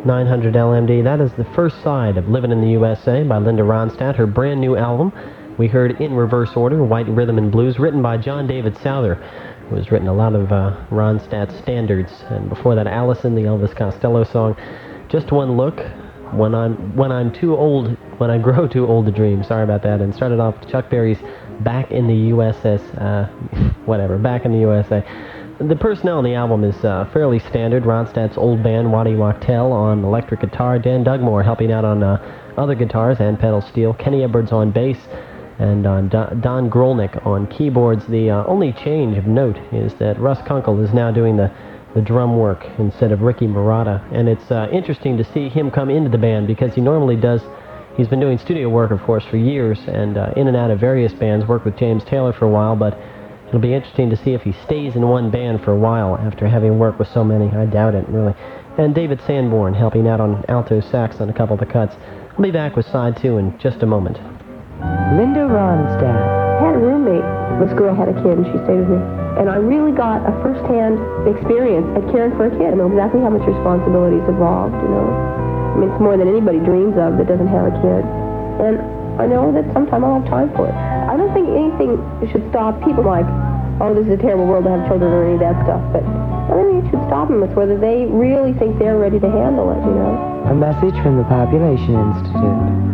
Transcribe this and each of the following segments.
900 LMD. That is the first side of Livin' in the USA by Linda Ronstadt, her brand new album. We heard in reverse order, White Rhythm and Blues, written by John David Souther, who has written a lot of Ronstadt standards. And before that, Allison, the Elvis Costello song, Just One Look, When I Grow Too Old to Dream. Sorry about that. And started off with Chuck Berry's Back in the Back in the USA. The personnel on the album is fairly standard. Ronstadt's old band, Waddy Wachtel, on electric guitar, Dan Dugmore helping out on other guitars and pedal steel, Kenny Edwards on bass, and Don Grolnick on keyboards. The only change of note is that Russ Kunkel is now doing the drum work instead of Ricky Murata, and it's interesting to see him come into the band because he normally does. He's been doing studio work, of course, for years, and in and out of various bands, worked with James Taylor for a while, but it'll be interesting to see if he stays in one band for a while after having worked with so many. I doubt it, really. And David Sanborn helping out on alto sax on a couple of the cuts. I'll be back with side 2 in just a moment. Linda Ronstadt. I had a roommate. This girl had a kid, and she stayed with me. And I really got a first-hand experience at caring for a kid. I know exactly how much responsibility is involved, you know. I mean, it's more than anybody dreams of that doesn't have a kid. And I know that sometime I'll have time for it. I don't think anything should stop people like, oh, this is a terrible world to have children or any of that stuff. But I don't think it should stop them. It's whether they really think they're ready to handle it, you know. A message from the Population Institute.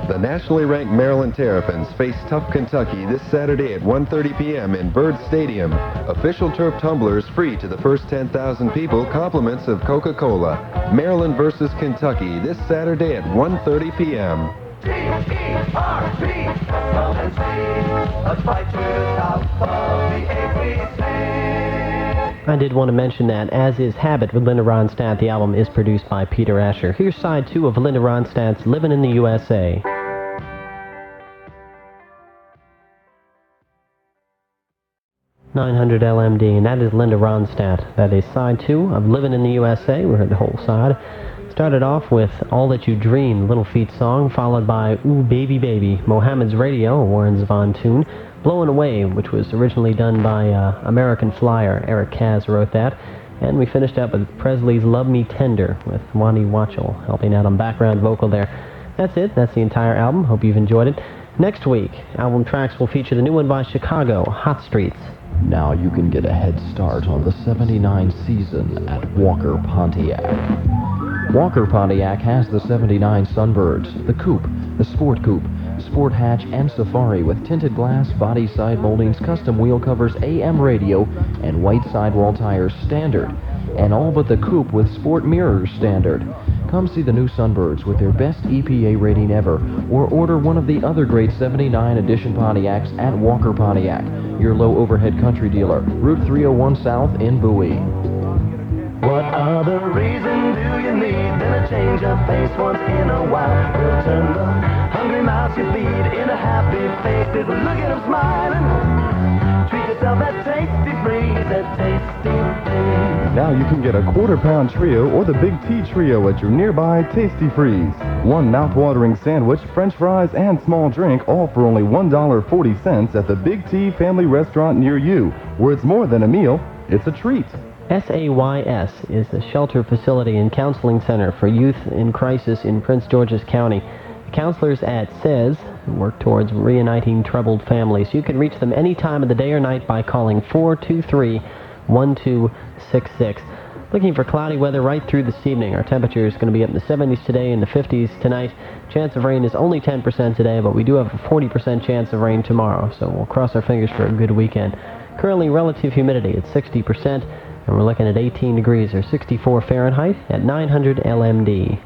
The nationally ranked Maryland Terrapins face tough Kentucky this Saturday at 1:30 p.m. in Byrd Stadium. Official turf tumblers free to the first 10,000 people, compliments of Coca-Cola. Maryland versus Kentucky this Saturday at 1:30 p.m. I did want to mention that, as is habit with Linda Ronstadt, the album is produced by Peter Asher. Here's side 2 of Linda Ronstadt's Livin' in the USA. .900 LMD, and that is Linda Ronstadt. That is side 2 of Livin' in the USA. We heard the whole side. Started off with All That You Dream, Little Feat song, followed by Ooh Baby Baby, Mohammed's Radio, a Warren Zevon tune, Blowin' Away, which was originally done by American Flyer. Eric Kaz wrote that. And we finished up with Presley's Love Me Tender with Waddy Wachtel helping out on background vocal there. That's it. That's the entire album. Hope you've enjoyed it. Next week, album tracks will feature the new one by Chicago, Hot Streets. Now you can get a head start on the '79 season at Walker Pontiac. Walker Pontiac has the '79 Sunbirds, the Coupe, the Sport Coupe, Sport Hatch, and Safari with tinted glass, body side moldings, custom wheel covers, AM radio, and white sidewall tires standard. And all but the Coupe with sport mirrors standard. Come see the new Sunbirds with their best EPA rating ever, or order one of the other great '79 edition Pontiacs at Walker Pontiac, your low overhead country dealer, Route 301 South in Bowie. What other reason do you need than a change of pace once in a while? We'll turn the hungry mouth you feed into happy faces. Look at them smiling. Treat yourself at Tasty Freeze, at Tasty Freeze. Now you can get a quarter-pound trio or the Big T trio at your nearby Tasty Freeze. One mouth-watering sandwich, french fries, and small drink, all for only $1.40 at the Big T Family Restaurant near you, where it's more than a meal, it's a treat. SAYS is the shelter facility and counseling center for youth in crisis in Prince George's County. The counselors at SAYS work towards reuniting troubled families. You can reach them any time of the day or night by calling 423-1266. Looking for cloudy weather right through this evening. Our temperature is going to be up in the 70s today and the 50s tonight. Chance of rain is only 10% today, but we do have a 40% chance of rain tomorrow, so we'll cross our fingers for a good weekend. Currently, relative humidity at 60%. And we're looking at 18 degrees or 64 Fahrenheit at 900 LMD.